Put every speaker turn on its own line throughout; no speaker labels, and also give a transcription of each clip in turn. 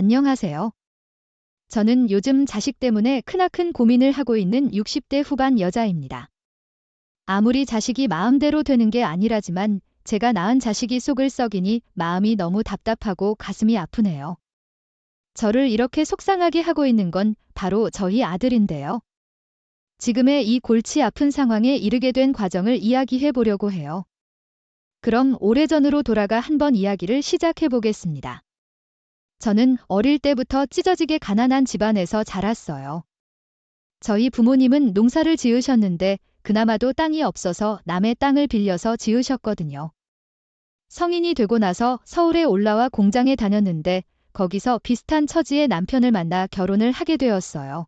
안녕하세요. 저는 요즘 자식 때문에 크나큰 고민을 하고 있는 60대 후반 여자입니다. 아무리 자식이 마음대로 되는 게 아니라지만 제가 낳은 자식이 속을 썩이니 마음이 너무 답답하고 가슴이 아프네요. 저를 이렇게 속상하게 하고 있는 건 바로 저희 아들인데요. 지금의 이 골치 아픈 상황에 이르게 된 과정을 이야기해 보려고 해요. 그럼 오래전으로 돌아가 한번 이야기를 시작해 보겠습니다. 저는 어릴 때부터 찢어지게 가난한 집안에서 자랐어요. 저희 부모님은 농사를 지으셨는데 그나마도 땅이 없어서 남의 땅을 빌려서 지으셨거든요. 성인이 되고 나서 서울에 올라와 공장에 다녔는데 거기서 비슷한 처지의 남편을 만나 결혼을 하게 되었어요.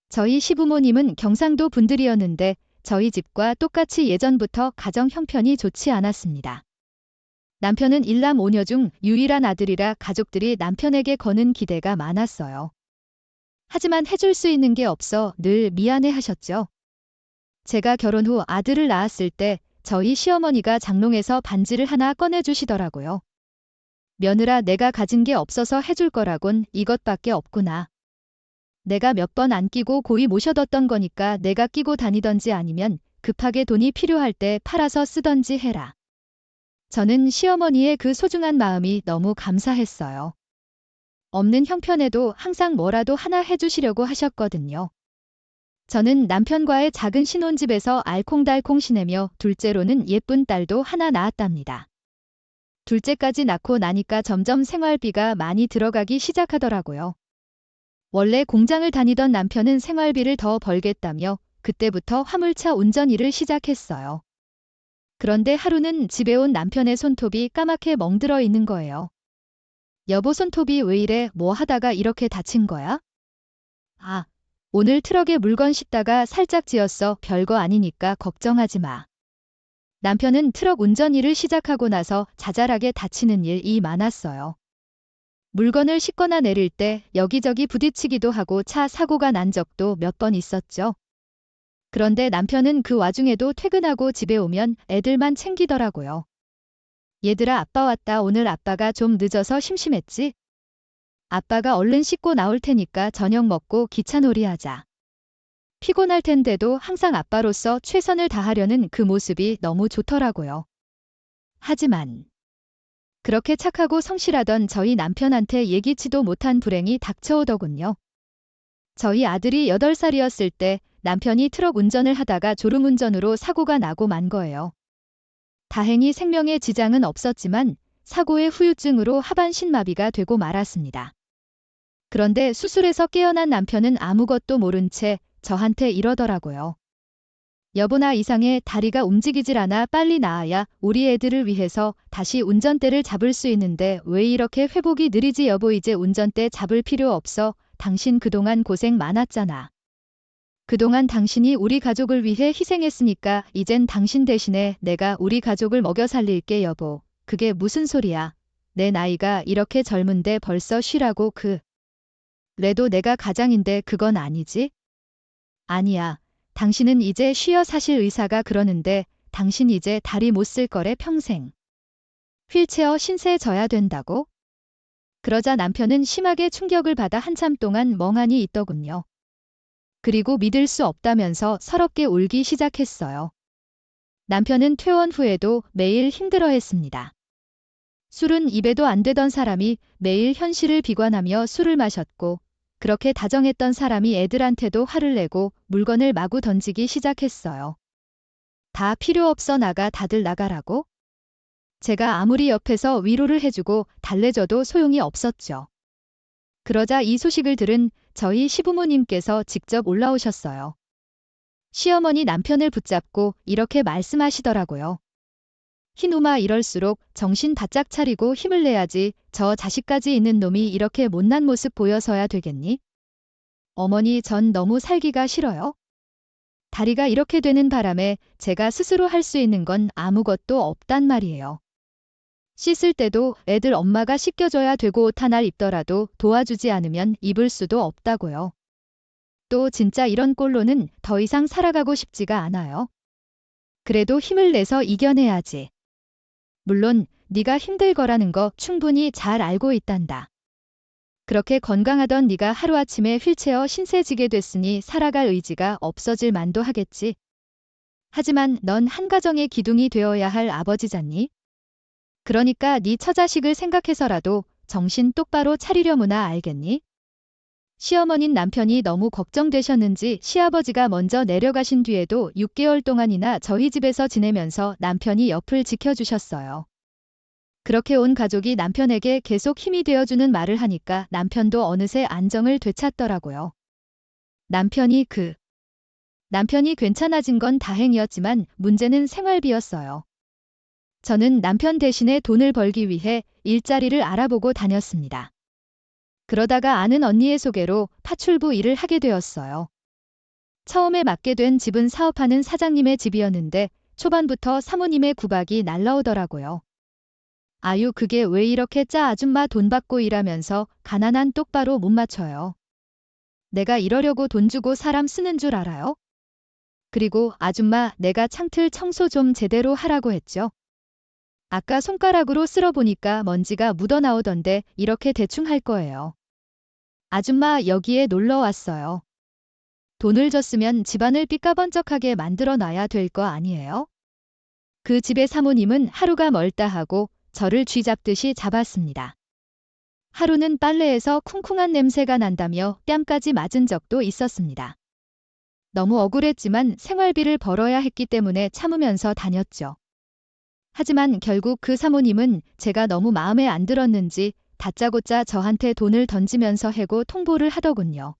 저희 시부모님은 경상도 분들이었는데 저희 집과 똑같이 예전부터 가정 형편이 좋지 않았습니다. 남편은 일남 오녀 중 유일한 아들이라 가족들이 남편에게 거는 기대가 많았어요. 하지만 해줄 수 있는 게 없어 늘 미안해 하셨죠. 제가 결혼 후 아들을 낳았을 때 저희 시어머니가 장롱에서 반지를 하나 꺼내주시더라고요. 며느라 내가 가진 게 없어서 해줄 거라곤 이것밖에 없구나. 내가 몇 번 안 끼고 고이 모셔뒀던 거니까 내가 끼고 다니던지 아니면 급하게 돈이 필요할 때 팔아서 쓰던지 해라. 저는 시어머니의 그 소중한 마음이 너무 감사했어요. 없는 형편에도 항상 뭐라도 하나 해주시려고 하셨거든요. 저는 남편과의 작은 신혼집에서 알콩달콩 지내며 둘째로는 예쁜 딸도 하나 낳았답니다. 둘째까지 낳고 나니까 점점 생활비가 많이 들어가기 시작하더라고요. 원래 공장을 다니던 남편은 생활비를 더 벌겠다며 그때부터 화물차 운전 일을 시작했어요. 그런데 하루는 집에 온 남편의 손톱이 까맣게 멍들어 있는 거예요. 여보 손톱이 왜 이래? 뭐 하다가 이렇게 다친 거야? 아, 오늘 트럭에 물건 싣다가 살짝 지었어. 별거 아니니까 걱정하지 마. 남편은 트럭 운전 일을 시작하고 나서 자잘하게 다치는 일이 많았어요. 물건을 싣거나 내릴 때 여기저기 부딪히기도 하고 차 사고가 난 적도 몇 번 있었죠. 그런데 남편은 그 와중에도 퇴근하고 집에 오면 애들만 챙기더라고요. 얘들아 아빠 왔다. 오늘 아빠가 좀 늦어서 심심했지? 아빠가 얼른 씻고 나올 테니까 저녁 먹고 기차놀이 하자. 피곤할 텐데도 항상 아빠로서 최선을 다하려는 그 모습이 너무 좋더라고요. 하지만 그렇게 착하고 성실하던 저희 남편한테 예기치도 못한 불행이 닥쳐오더군요. 저희 아들이 8살이었을 때 남편이 트럭 운전을 하다가 졸음운전으로 사고가 나고 만 거예요. 다행히 생명에 지장은 없었지만 사고의 후유증으로 하반신마비가 되고 말았습니다. 그런데 수술에서 깨어난 남편은 아무것도 모른 채 저한테 이러더라고요. 여보 나 이상해. 다리가 움직이질 않아. 빨리 나아야 우리 애들을 위해서 다시 운전대를 잡을 수 있는데 왜 이렇게 회복이 느리지 여보. 이제 운전대 잡을 필요 없어. 당신 그동안 고생 많았잖아. 그동안 당신이 우리 가족을 위해 희생했으니까 이젠 당신 대신에 내가 우리 가족을 먹여 살릴게 여보. 그게 무슨 소리야. 내 나이가 이렇게 젊은데 벌써 쉬라고 그래도 내가 가장인데 그건 아니지? 아니야. 당신은 이제 쉬어 사실 의사가 그러는데 당신 이제 다리 못 쓸 거래 평생. 휠체어 신세 져야 된다고? 그러자 남편은 심하게 충격을 받아 한참 동안 멍하니 있더군요. 그리고 믿을 수 없다면서 서럽게 울기 시작했어요. 남편은 퇴원 후에도 매일 힘들어했습니다. 술은 입에도 안 되던 사람이 매일 현실을 비관하며 술을 마셨고 그렇게 다정했던 사람이 애들한테도 화를 내고 물건을 마구 던지기 시작했어요. 다 필요 없어 나가 다들 나가라고? 제가 아무리 옆에서 위로를 해주고 달래줘도 소용이 없었죠. 그러자 이 소식을 들은 저희 시부모님께서 직접 올라오셨어요. 시어머니 남편을 붙잡고 이렇게 말씀하시더라고요. 희놈아 이럴수록 정신 바짝 차리고 힘을 내야지. 저 자식까지 있는 놈이 이렇게 못난 모습 보여서야 되겠니? 어머니 전 너무 살기가 싫어요. 다리가 이렇게 되는 바람에 제가 스스로 할 수 있는 건 아무것도 없단 말이에요. 씻을 때도 애들 엄마가 씻겨줘야 되고 옷 하나 입더라도 도와주지 않으면 입을 수도 없다고요. 또 진짜 이런 꼴로는 더 이상 살아가고 싶지가 않아요. 그래도 힘을 내서 이겨내야지. 물론 네가 힘들 거라는 거 충분히 잘 알고 있단다. 그렇게 건강하던 네가 하루아침에 휠체어 신세지게 됐으니 살아갈 의지가 없어질 만도 하겠지. 하지만 넌 한 가정의 기둥이 되어야 할 아버지잖니? 그러니까 네 처자식을 생각해서라도 정신 똑바로 차리려무나 알겠니? 시어머닌 남편이 너무 걱정되셨는지 시아버지가 먼저 내려가신 뒤에도 6개월 동안이나 저희 집에서 지내면서 남편이 옆을 지켜주셨어요. 그렇게 온 가족이 남편에게 계속 힘이 되어주는 말을 하니까 남편도 어느새 안정을 되찾더라고요. 남편이 괜찮아진 건 다행이었지만 문제는 생활비였어요. 저는 남편 대신에 돈을 벌기 위해 일자리를 알아보고 다녔습니다. 그러다가 아는 언니의 소개로 파출부 일을 하게 되었어요. 처음에 맡게 된 집은 사업하는 사장님의 집이었는데 초반부터 사모님의 구박이 날라오더라고요. 아유, 그게 왜 이렇게 짜, 아줌마 돈 받고 일하면서 가난한 똑바로 못 맞춰요. 내가 이러려고 돈 주고 사람 쓰는 줄 알아요? 그리고 아줌마, 내가 창틀 청소 좀 제대로 하라고 했죠. 아까 손가락으로 쓸어보니까 먼지가 묻어나오던데 이렇게 대충 할 거예요. 아줌마, 여기에 놀러 왔어요. 돈을 줬으면 집안을 삐까번쩍하게 만들어 놔야 될 거 아니에요? 그 집의 사모님은 하루가 멀다 하고 저를 쥐잡듯이 잡았습니다. 하루는 빨래에서 쿵쿵한 냄새가 난다며 뺨까지 맞은 적도 있었습니다. 너무 억울했지만 생활비를 벌어야 했기 때문에 참으면서 다녔죠. 하지만 결국 그 사모님은 제가 너무 마음에 안 들었는지 다짜고짜 저한테 돈을 던지면서 해고 통보를 하더군요.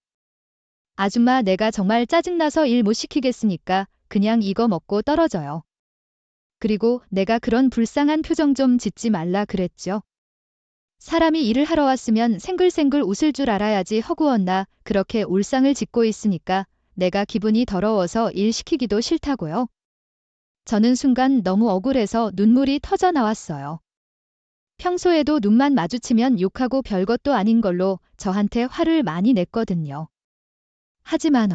아줌마, 내가 정말 짜증나서 일 못 시키겠으니까 그냥 이거 먹고 떨어져요. 그리고 내가 그런 불쌍한 표정 좀 짓지 말라 그랬죠. 사람이 일을 하러 왔으면 생글생글 웃을 줄 알아야지 허구었나 그렇게 울상을 짓고 있으니까 내가 기분이 더러워서 일 시키기도 싫다고요. 저는 순간 너무 억울해서 눈물이 터져 나왔어요. 평소에도 눈만 마주치면 욕하고 별것도 아닌 걸로 저한테 화를 많이 냈거든요. 하지만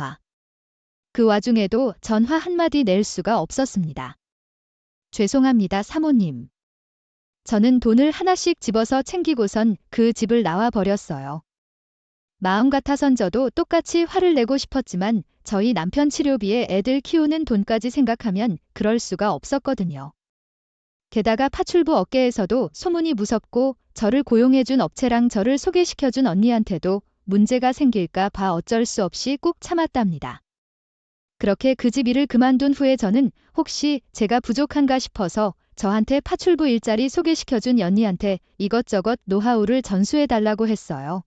그 와중에도 전화 한마디 낼 수가 없었습니다. 죄송합니다, 사모님. 저는 돈을 하나씩 집어서 챙기고선 그 집을 나와 버렸어요. 마음 같아선 저도 똑같이 화를 내고 싶었지만 저희 남편 치료비에 애들 키우는 돈까지 생각하면 그럴 수가 없었거든요. 게다가 파출부 업계에서도 소문이 무섭고 저를 고용해준 업체랑 저를 소개시켜준 언니한테도 문제가 생길까 봐 어쩔 수 없이 꾹 참았답니다. 그렇게 그 집 일을 그만둔 후에 저는 혹시 제가 부족한가 싶어서 저한테 파출부 일자리 소개시켜준 언니한테 이것저것 노하우를 전수해달라고 했어요.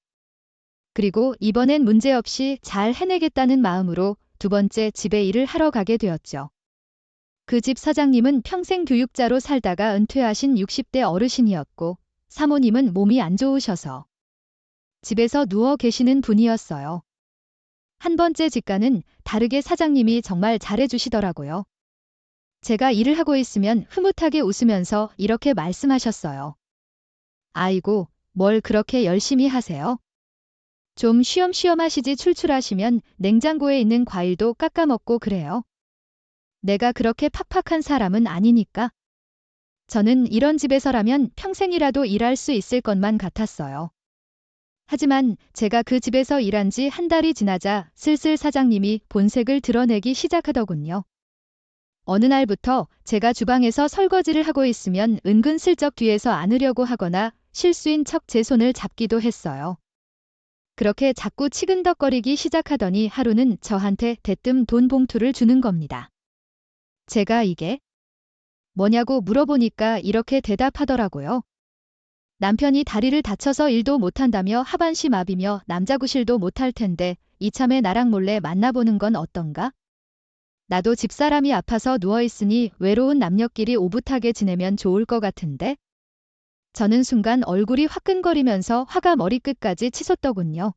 그리고 이번엔 문제없이 잘 해내겠다는 마음으로 두 번째 집에 일을 하러 가게 되었죠. 그 집 사장님은 평생 교육자로 살다가 은퇴하신 60대 어르신이었고 사모님은 몸이 안 좋으셔서 집에서 누워 계시는 분이었어요. 한 번째 직가는 다르게 사장님이 정말 잘해주시더라고요. 제가 일을 하고 있으면 흐뭇하게 웃으면서 이렇게 말씀하셨어요. 아이고, 뭘 그렇게 열심히 하세요? 좀 쉬엄쉬엄 하시지 출출하시면 냉장고에 있는 과일도 깎아먹고 그래요. 내가 그렇게 팍팍한 사람은 아니니까. 저는 이런 집에서라면 평생이라도 일할 수 있을 것만 같았어요. 하지만 제가 그 집에서 일한 지 한 달이 지나자 슬슬 사장님이 본색을 드러내기 시작하더군요. 어느 날부터 제가 주방에서 설거지를 하고 있으면 은근슬쩍 뒤에서 안으려고 하거나 실수인 척 제 손을 잡기도 했어요. 그렇게 자꾸 치근덕거리기 시작하더니 하루는 저한테 대뜸 돈 봉투를 주는 겁니다. 제가 이게 뭐냐고 물어보니까 이렇게 대답하더라고요. 남편이 다리를 다쳐서 일도 못한다며 하반신 마비며 남자구실도 못할 텐데 이참에 나랑 몰래 만나보는 건 어떤가? 나도 집사람이 아파서 누워있으니 외로운 남녀끼리 오붓하게 지내면 좋을 것 같은데? 저는 순간 얼굴이 화끈거리면서 화가 머리끝까지 치솟더군요.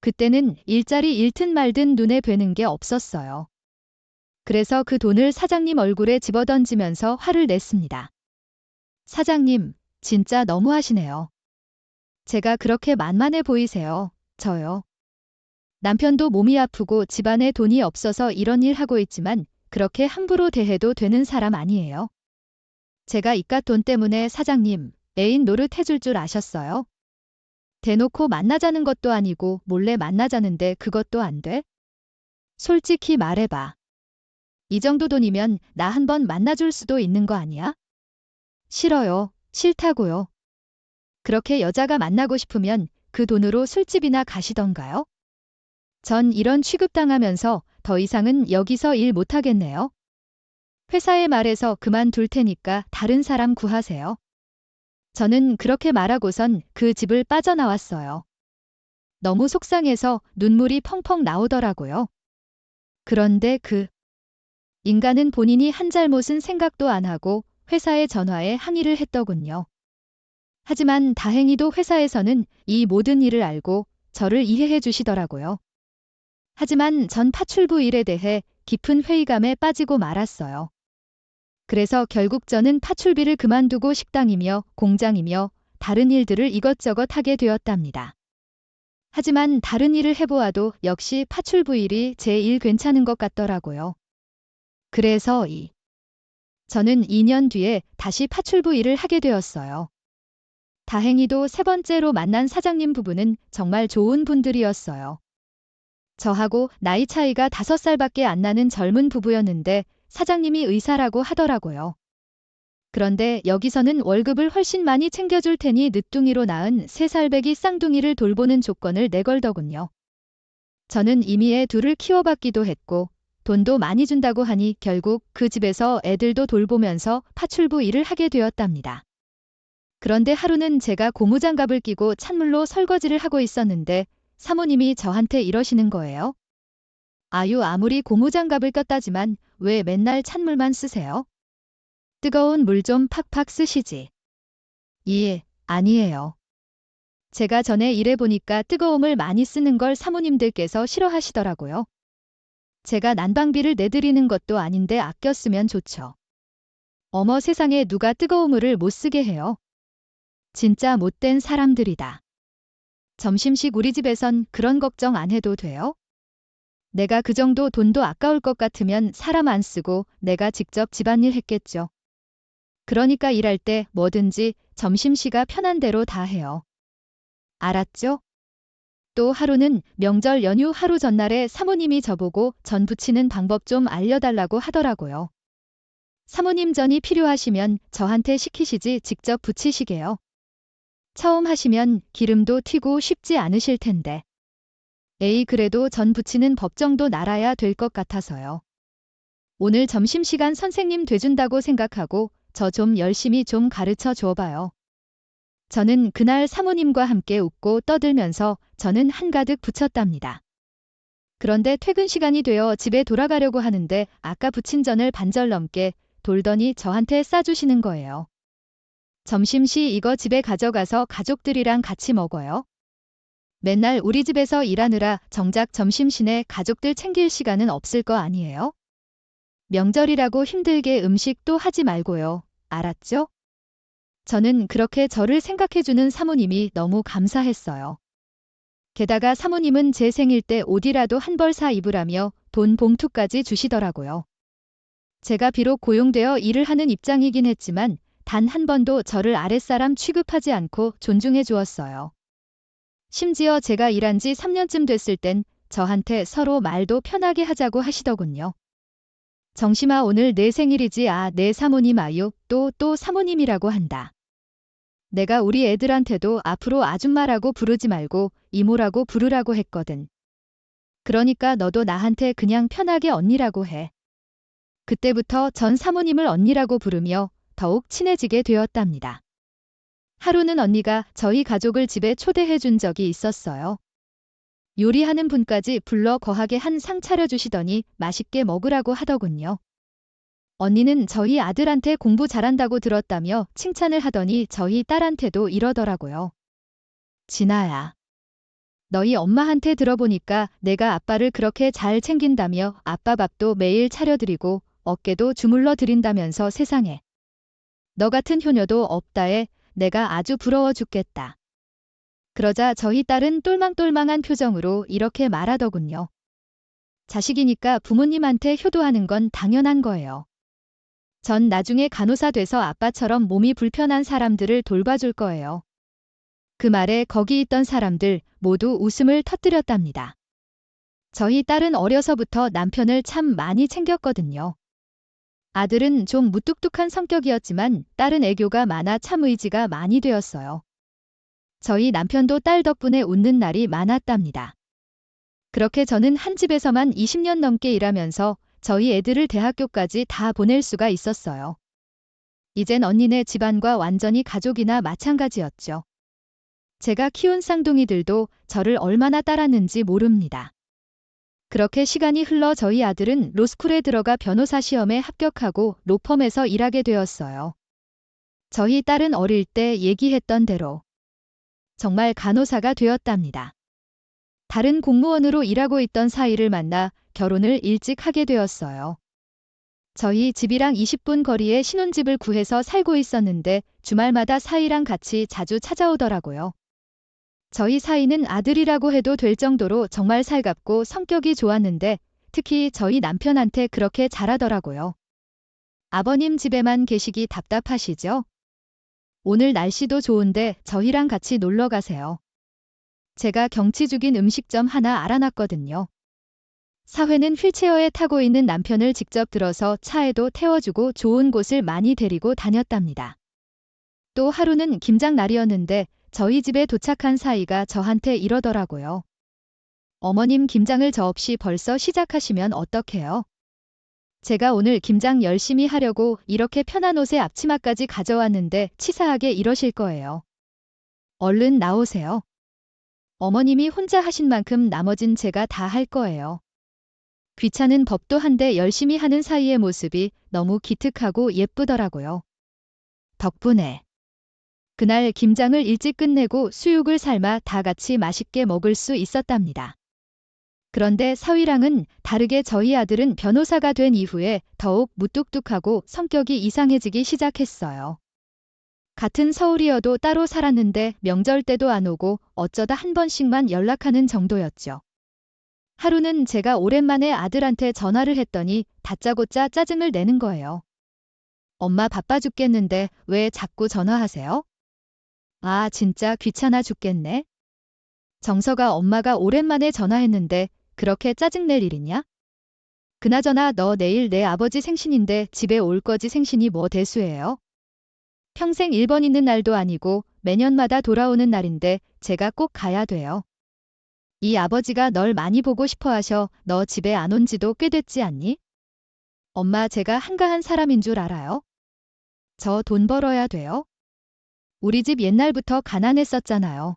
그때는 일자리 잃든 말든 눈에 뵈는 게 없었어요. 그래서 그 돈을 사장님 얼굴에 집어던지면서 화를 냈습니다. 사장님, 진짜 너무하시네요. 제가 그렇게 만만해 보이세요. 저요. 남편도 몸이 아프고 집안에 돈이 없어서 이런 일 하고 있지만 그렇게 함부로 대해도 되는 사람 아니에요. 제가 이깟 돈 때문에 사장님, 애인 노릇 해줄 줄 아셨어요? 대놓고 만나자는 것도 아니고 몰래 만나자는데 그것도 안 돼? 솔직히 말해봐. 이 정도 돈이면 나 한번 만나줄 수도 있는 거 아니야? 싫어요. 싫다고요. 그렇게 여자가 만나고 싶으면 그 돈으로 술집이나 가시던가요? 전 이런 취급당하면서 더 이상은 여기서 일 못하겠네요. 회사에 말해서 그만둘 테니까 다른 사람 구하세요. 저는 그렇게 말하고선 그 집을 빠져나왔어요. 너무 속상해서 눈물이 펑펑 나오더라고요. 그런데 그 인간은 본인이 한 잘못은 생각도 안 하고 회사에 전화해 항의를 했더군요. 하지만 다행히도 회사에서는 이 모든 일을 알고 저를 이해해 주시더라고요. 하지만 전 파출부 일에 대해 깊은 회의감에 빠지고 말았어요. 그래서 결국 저는 파출비를 그만두고 식당이며 공장이며 다른 일들을 이것저것 하게 되었답니다. 하지만 다른 일을 해보아도 역시 파출부 일이 제 일 괜찮은 것 같더라고요. 그래서 저는 2년 뒤에 다시 파출부 일을 하게 되었어요. 다행히도 세 번째로 만난 사장님 부부는 정말 좋은 분들이었어요. 저하고 나이 차이가 5살밖에 안 나는 젊은 부부였는데 사장님이 의사라고 하더라고요. 그런데 여기서는 월급을 훨씬 많이 챙겨줄 테니 늦둥이로 낳은 3살배기 쌍둥이를 돌보는 조건을 내걸더군요. 저는 이미 애 둘을 키워봤기도 했고 돈도 많이 준다고 하니 결국 그 집에서 애들도 돌보면서 파출부 일을 하게 되었답니다. 그런데 하루는 제가 고무장갑을 끼고 찬물로 설거지를 하고 있었는데 사모님이 저한테 이러시는 거예요. 아유, 아무리 고무장갑을 꼈다지만 왜 맨날 찬물만 쓰세요? 뜨거운 물 좀 팍팍 쓰시지. 아니에요. 제가 전에 일해보니까 뜨거움을 많이 쓰는 걸 사모님들께서 싫어하시더라고요. 제가 난방비를 내드리는 것도 아닌데 아껴 쓰면 좋죠. 어머 세상에 누가 뜨거운 물을 못 쓰게 해요. 진짜 못된 사람들이다. 점심식 우리 집에선 그런 걱정 안 해도 돼요? 내가 그 정도 돈도 아까울 것 같으면 사람 안 쓰고 내가 직접 집안일 했겠죠. 그러니까 일할 때 뭐든지 점심시가 편한 대로 다 해요. 알았죠? 또 하루는 명절 연휴 하루 전날에 사모님이 저보고 전 부치는 방법 좀 알려달라고 하더라고요. 사모님 전이 필요하시면 저한테 시키시지 직접 부치시게요. 처음 하시면 기름도 튀고 쉽지 않으실 텐데. 그래도 전 부치는 법 정도 알아야 될 것 같아서요. 오늘 점심시간 선생님 돼준다고 생각하고 저 좀 열심히 좀 가르쳐 줘봐요. 저는 그날 사모님과 함께 웃고 떠들면서 저는 한가득 부쳤답니다. 그런데 퇴근 시간이 되어 집에 돌아가려고 하는데 아까 부친 전을 반절 넘게 돌더니 저한테 싸주시는 거예요. 점심시 이거 집에 가져가서 가족들이랑 같이 먹어요. 맨날 우리 집에서 일하느라 정작 점심시내 가족들 챙길 시간은 없을 거 아니에요? 명절이라고 힘들게 음식도 하지 말고요. 알았죠? 저는 그렇게 저를 생각해주는 사모님이 너무 감사했어요. 게다가 사모님은 제 생일 때 옷이라도 한 벌 사 입으라며 돈 봉투까지 주시더라고요. 제가 비록 고용되어 일을 하는 입장이긴 했지만 단 한 번도 저를 아랫사람 취급하지 않고 존중해 주었어요. 심지어 제가 일한 지 3년쯤 됐을 땐 저한테 서로 말도 편하게 하자고 하시더군요. 정심아 오늘 내 생일이지. 내 사모님 아유 또 사모님이라고 한다. 내가 우리 애들한테도 앞으로 아줌마라고 부르지 말고 이모라고 부르라고 했거든. 그러니까 너도 나한테 그냥 편하게 언니라고 해. 그때부터 전 사모님을 언니라고 부르며 더욱 친해지게 되었답니다. 하루는 언니가 저희 가족을 집에 초대해 준 적이 있었어요. 요리하는 분까지 불러 거하게 한 상 차려주시더니 맛있게 먹으라고 하더군요. 언니는 저희 아들한테 공부 잘한다고 들었다며 칭찬을 하더니 저희 딸한테도 이러더라고요. 진아야. 너희 엄마한테 들어보니까 내가 아빠를 그렇게 잘 챙긴다며 아빠 밥도 매일 차려드리고 어깨도 주물러 드린다면서 세상에. 너 같은 효녀도 없다에 내가 아주 부러워 죽겠다. 그러자 저희 딸은 똘망똘망한 표정으로 이렇게 말하더군요. 자식이니까 부모님한테 효도하는 건 당연한 거예요. 전 나중에 간호사 돼서 아빠처럼 몸이 불편한 사람들을 돌봐줄 거예요. 그 말에 거기 있던 사람들 모두 웃음을 터뜨렸답니다. 저희 딸은 어려서부터 남편을 참 많이 챙겼거든요. 아들은 좀 무뚝뚝한 성격이었지만 딸은 애교가 많아 참 의지가 많이 되었어요. 저희 남편도 딸 덕분에 웃는 날이 많았답니다. 그렇게 저는 한 집에서만 20년 넘게 일하면서 저희 애들을 대학교까지 다 보낼 수가 있었어요. 이젠 언니네 집안과 완전히 가족이나 마찬가지였죠. 제가 키운 쌍둥이들도 저를 얼마나 따랐는지 모릅니다. 그렇게 시간이 흘러 저희 아들은 로스쿨에 들어가 변호사 시험에 합격하고 로펌에서 일하게 되었어요. 저희 딸은 어릴 때 얘기했던 대로 정말 간호사가 되었답니다. 다른 공무원으로 일하고 있던 사이를 만나 결혼을 일찍 하게 되었어요. 저희 집이랑 20분 거리에 신혼집을 구해서 살고 있었는데 주말마다 사이랑 같이 자주 찾아오더라고요. 저희 사이는 아들이라고 해도 될 정도로 정말 살갑고 성격이 좋았는데 특히 저희 남편한테 그렇게 잘하더라고요. 아버님 집에만 계시기 답답하시죠? 오늘 날씨도 좋은데 저희랑 같이 놀러 가세요. 제가 경치 죽인 음식점 하나 알아놨거든요. 사회는 휠체어에 타고 있는 남편을 직접 들어서 차에도 태워주고 좋은 곳을 많이 데리고 다녔답니다. 또 하루는 김장 날이었는데 저희 집에 도착한 사이가 저한테 이러더라고요. 어머님 김장을 저 없이 벌써 시작하시면 어떡해요? 제가 오늘 김장 열심히 하려고 이렇게 편한 옷에 앞치마까지 가져왔는데 치사하게 이러실 거예요. 얼른 나오세요. 어머님이 혼자 하신 만큼 나머진 제가 다 할 거예요. 귀찮은 법도 한데 열심히 하는 사이의 모습이 너무 기특하고 예쁘더라고요. 덕분에 그날 김장을 일찍 끝내고 수육을 삶아 다 같이 맛있게 먹을 수 있었답니다. 그런데 사위랑은 다르게 저희 아들은 변호사가 된 이후에 더욱 무뚝뚝하고 성격이 이상해지기 시작했어요. 같은 서울이어도 따로 살았는데 명절 때도 안 오고 어쩌다 한 번씩만 연락하는 정도였죠. 하루는 제가 오랜만에 아들한테 전화를 했더니 다짜고짜 짜증을 내는 거예요. 엄마 바빠 죽겠는데 왜 자꾸 전화하세요? 아, 진짜 귀찮아 죽겠네. 정서가 엄마가 오랜만에 전화했는데 그렇게 짜증낼 일이냐? 그나저나 너 내일 내 아버지 생신인데 집에 올 거지. 생신이 뭐 대수예요? 평생 1번 있는 날도 아니고 매년마다 돌아오는 날인데 제가 꼭 가야 돼요. 이 아버지가 널 많이 보고 싶어 하셔. 너 집에 안 온 지도 꽤 됐지 않니? 엄마 제가 한가한 사람인 줄 알아요? 저 돈 벌어야 돼요? 우리 집 옛날부터 가난했었잖아요.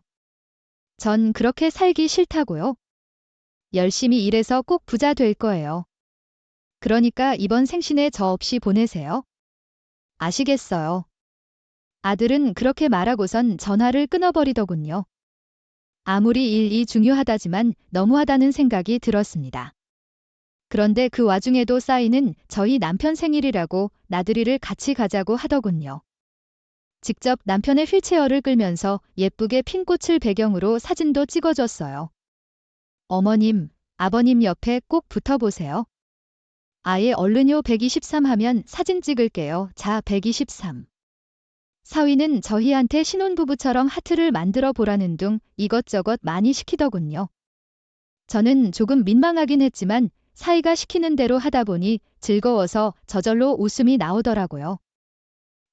전 그렇게 살기 싫다고요. 열심히 일해서 꼭 부자 될 거예요. 그러니까 이번 생신에 저 없이 보내세요. 아시겠어요? 아들은 그렇게 말하고선 전화를 끊어버리더군요. 아무리 일이 중요하다지만 너무하다는 생각이 들었습니다. 그런데 그 와중에도 싸이는 저희 남편 생일이라고 나들이를 같이 가자고 하더군요. 직접 남편의 휠체어를 끌면서 예쁘게 핀 꽃을 배경으로 사진도 찍어줬어요. 어머님, 아버님 옆에 꼭 붙어보세요. 아예 얼른요. 123 하면 사진 찍을게요. 자, 123. 사위는 저희한테 신혼부부처럼 하트를 만들어 보라는 둥 이것저것 많이 시키더군요. 저는 조금 민망하긴 했지만 사위가 시키는 대로 하다 보니 즐거워서 저절로 웃음이 나오더라고요.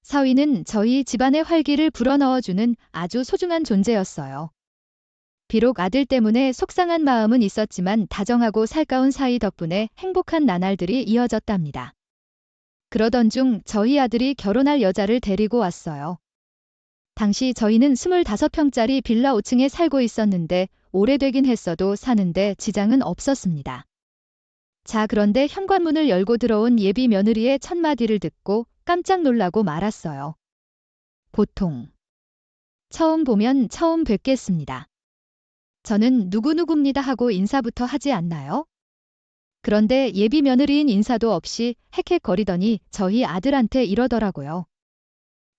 사위는 저희 집안의 활기를 불어넣어주는 아주 소중한 존재였어요. 비록 아들 때문에 속상한 마음은 있었지만 다정하고 살가운 사위 덕분에 행복한 나날들이 이어졌답니다. 그러던 중 저희 아들이 결혼할 여자를 데리고 왔어요. 당시 저희는 25평짜리 빌라 5층에 살고 있었는데 오래되긴 했어도 사는데 지장은 없었습니다. 자, 그런데 현관문을 열고 들어온 예비 며느리의 첫 마디를 듣고 깜짝 놀라고 말았어요. 보통 처음 보면 처음 뵙겠습니다. 저는 누구누구입니다 하고 인사부터 하지 않나요? 그런데 예비 며느리인 인사도 없이 헥헥거리더니 저희 아들한테 이러더라고요.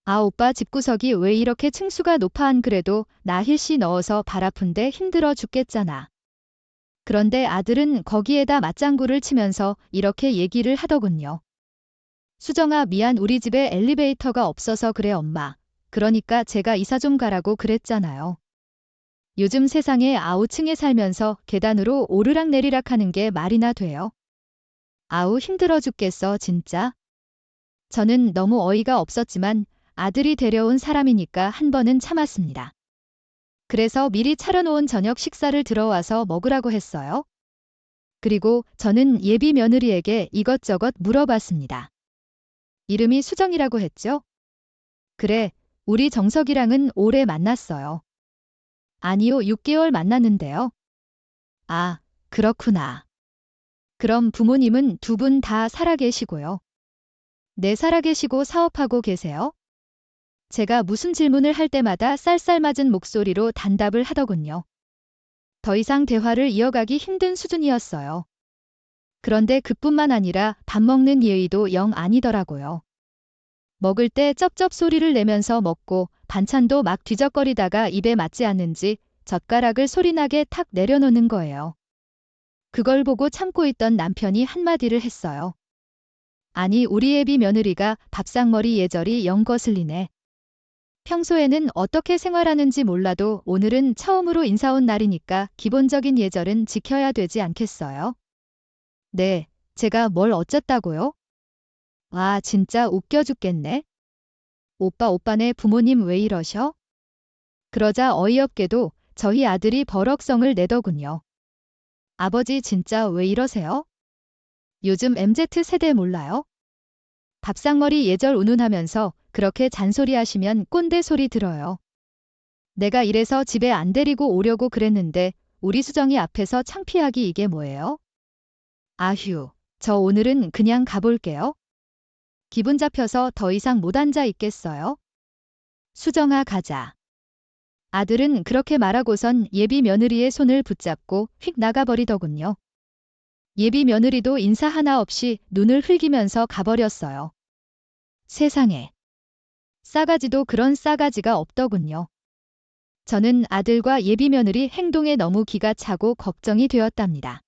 아, 오빠 집구석이 왜 이렇게 층수가 높아? 안 그래도 나 힐씨 넣어서 발 아픈데 힘들어 죽겠잖아. 그런데 아들은 거기에다 맞장구를 치면서 이렇게 얘기를 하더군요. 수정아, 미안, 우리 집에 엘리베이터가 없어서 그래 엄마. 그러니까 제가 이사 좀 가라고 그랬잖아요. 요즘 세상에 아우층에 살면서 계단으로 오르락내리락 하는 게 말이나 돼요. 아우 힘들어 죽겠어 진짜. 저는 너무 어이가 없었지만 아들이 데려온 사람이니까 한 번은 참았습니다. 그래서 미리 차려놓은 저녁 식사를 들어와서 먹으라고 했어요. 그리고 저는 예비 며느리에게 이것저것 물어봤습니다. 이름이 수정이라고 했죠? 그래, 우리 정석이랑은 오래 만났어요. 아니요, 6개월 만났는데요. 아, 그렇구나. 그럼 부모님은 두 분 다 살아계시고요. 네, 살아계시고 사업하고 계세요? 제가 무슨 질문을 할 때마다 쌀쌀맞은 목소리로 단답을 하더군요. 더 이상 대화를 이어가기 힘든 수준이었어요. 그런데 그뿐만 아니라 밥 먹는 예의도 영 아니더라고요. 먹을 때 쩝쩝 소리를 내면서 먹고 반찬도 막 뒤적거리다가 입에 맞지 않는지 젓가락을 소리나게 탁 내려놓는 거예요. 그걸 보고 참고 있던 남편이 한마디를 했어요. 아니, 우리 애비 며느리가 밥상머리 예절이 영 거슬리네. 평소에는 어떻게 생활하는지 몰라도 오늘은 처음으로 인사 온 날이니까 기본적인 예절은 지켜야 되지 않겠어요? 네, 제가 뭘 어쨌다고요? 와, 진짜 웃겨 죽겠네. 오빠네 부모님 왜 이러셔? 그러자 어이없게도 저희 아들이 버럭성을 내더군요. 아버지 진짜 왜 이러세요? 요즘 MZ세대 몰라요? 밥상머리 예절 운운하면서 그렇게 잔소리하시면 꼰대 소리 들어요. 내가 이래서 집에 안 데리고 오려고 그랬는데 우리 수정이 앞에서 창피하기 이게 뭐예요? 아휴, 저 오늘은 그냥 가볼게요. 기분 잡혀서 더 이상 못 앉아 있겠어요? 수정아 가자. 아들은 그렇게 말하고선 예비 며느리의 손을 붙잡고 휙 나가버리더군요. 예비 며느리도 인사 하나 없이 눈을 흘기면서 가버렸어요. 세상에. 싸가지도 그런 싸가지가 없더군요. 저는 아들과 예비 며느리 행동에 너무 기가 차고 걱정이 되었답니다.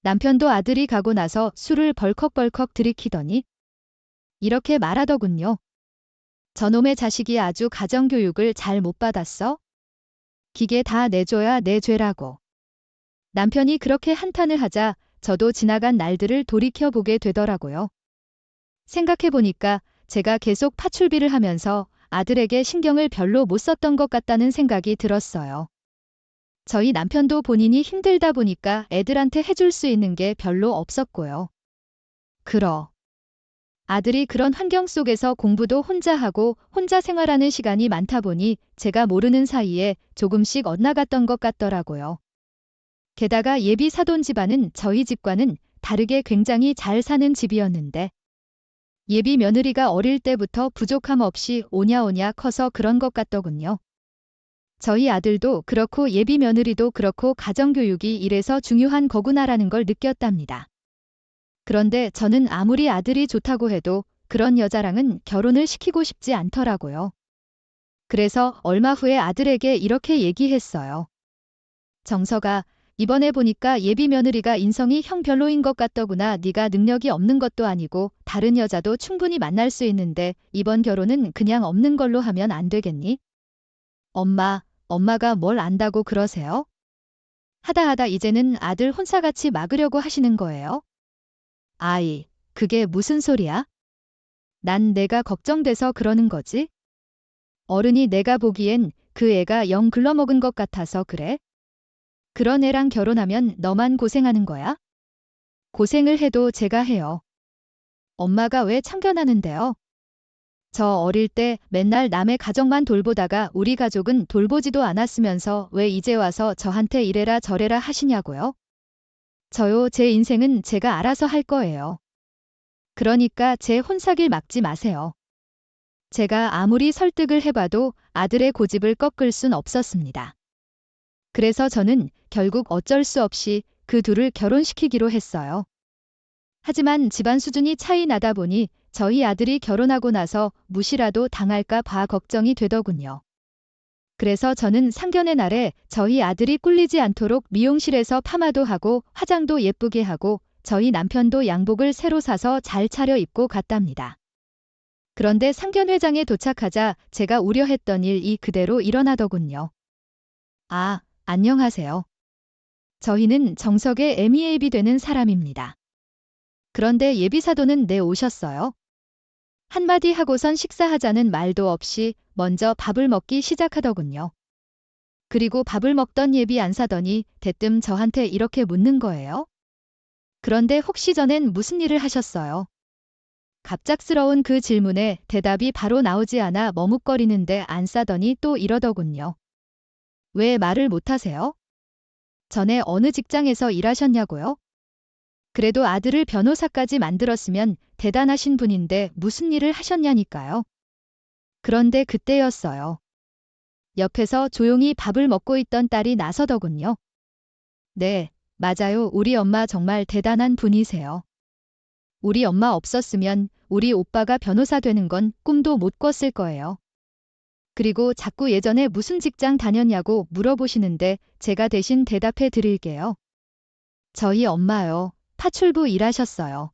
남편도 아들이 가고 나서 술을 벌컥벌컥 들이키더니 이렇게 말하더군요. 저놈의 자식이 아주 가정교육을 잘 못 받았어? 기계 다 내줘야 내 죄라고. 남편이 그렇게 한탄을 하자 저도 지나간 날들을 돌이켜보게 되더라고요. 생각해보니까 제가 계속 파출비를 하면서 아들에게 신경을 별로 못 썼던 것 같다는 생각이 들었어요. 저희 남편도 본인이 힘들다 보니까 애들한테 해줄 수 있는 게 별로 없었고요. 아들이 그런 환경 속에서 공부도 혼자 하고 혼자 생활하는 시간이 많다 보니 제가 모르는 사이에 조금씩 엇나갔던 것 같더라고요. 게다가 예비 사돈 집안은 저희 집과는 다르게 굉장히 잘 사는 집이었는데 예비 며느리가 어릴 때부터 부족함 없이 오냐오냐 커서 그런 것 같더군요. 저희 아들도 그렇고 예비 며느리도 그렇고 가정교육이 이래서 중요한 거구나라는 걸 느꼈답니다. 그런데 저는 아무리 아들이 좋다고 해도 그런 여자랑은 결혼을 시키고 싶지 않더라고요. 그래서 얼마 후에 아들에게 이렇게 얘기했어요. 정석아, 이번에 보니까 예비 며느리가 인성이 형 별로인 것 같더구나. 네가 능력이 없는 것도 아니고 다른 여자도 충분히 만날 수 있는데 이번 결혼은 그냥 없는 걸로 하면 안 되겠니? 엄마가 뭘 안다고 그러세요? 하다 이제는 아들 혼사같이 막으려고 하시는 거예요? 아이, 그게 무슨 소리야? 난 내가 걱정돼서 그러는 거지? 어른이 내가 보기엔 그 애가 영 글러먹은 것 같아서 그래? 그런 애랑 결혼하면 너만 고생하는 거야? 고생을 해도 제가 해요. 엄마가 왜 참견하는데요? 저 어릴 때 맨날 남의 가정만 돌보다가 우리 가족은 돌보지도 않았으면서 왜 이제 와서 저한테 이래라 저래라 하시냐고요? 저요, 제 인생은 제가 알아서 할 거예요. 그러니까 제 혼사길 막지 마세요. 제가 아무리 설득을 해봐도 아들의 고집을 꺾을 순 없었습니다. 그래서 저는 결국 어쩔 수 없이 그 둘을 결혼시키기로 했어요. 하지만 집안 수준이 차이 나다 보니 저희 아들이 결혼하고 나서 무시라도 당할까 봐 걱정이 되더군요. 그래서 저는 상견례 날에 저희 아들이 꿀리지 않도록 미용실에서 파마도 하고 화장도 예쁘게 하고 저희 남편도 양복을 새로 사서 잘 차려 입고 갔답니다. 그런데 상견회장에 도착하자 제가 우려했던 일이 그대로 일어나더군요. 아, 안녕하세요. 저희는 정석의 MEAB 되는 사람입니다. 그런데 예비사도는 내오셨어요. 한마디 하고선 식사하자는 말도 없이 먼저 밥을 먹기 시작하더군요. 그리고 밥을 먹던 예비 안 사더니 대뜸 저한테 이렇게 묻는 거예요. 그런데 혹시 전엔 무슨 일을 하셨어요? 갑작스러운 그 질문에 대답이 바로 나오지 않아 머뭇거리는데 안 싸더니 또 이러더군요. 왜 말을 못하세요? 전에 어느 직장에서 일하셨냐고요? 그래도 아들을 변호사까지 만들었으면 대단하신 분인데 무슨 일을 하셨냐니까요. 그런데 그때였어요. 옆에서 조용히 밥을 먹고 있던 딸이 나서더군요. 네, 맞아요. 우리 엄마 정말 대단한 분이세요. 우리 엄마 없었으면 우리 오빠가 변호사 되는 건 꿈도 못 꿨을 거예요. 그리고 자꾸 예전에 무슨 직장 다녔냐고 물어보시는데 제가 대신 대답해 드릴게요. 저희 엄마요. 파출부 일하셨어요.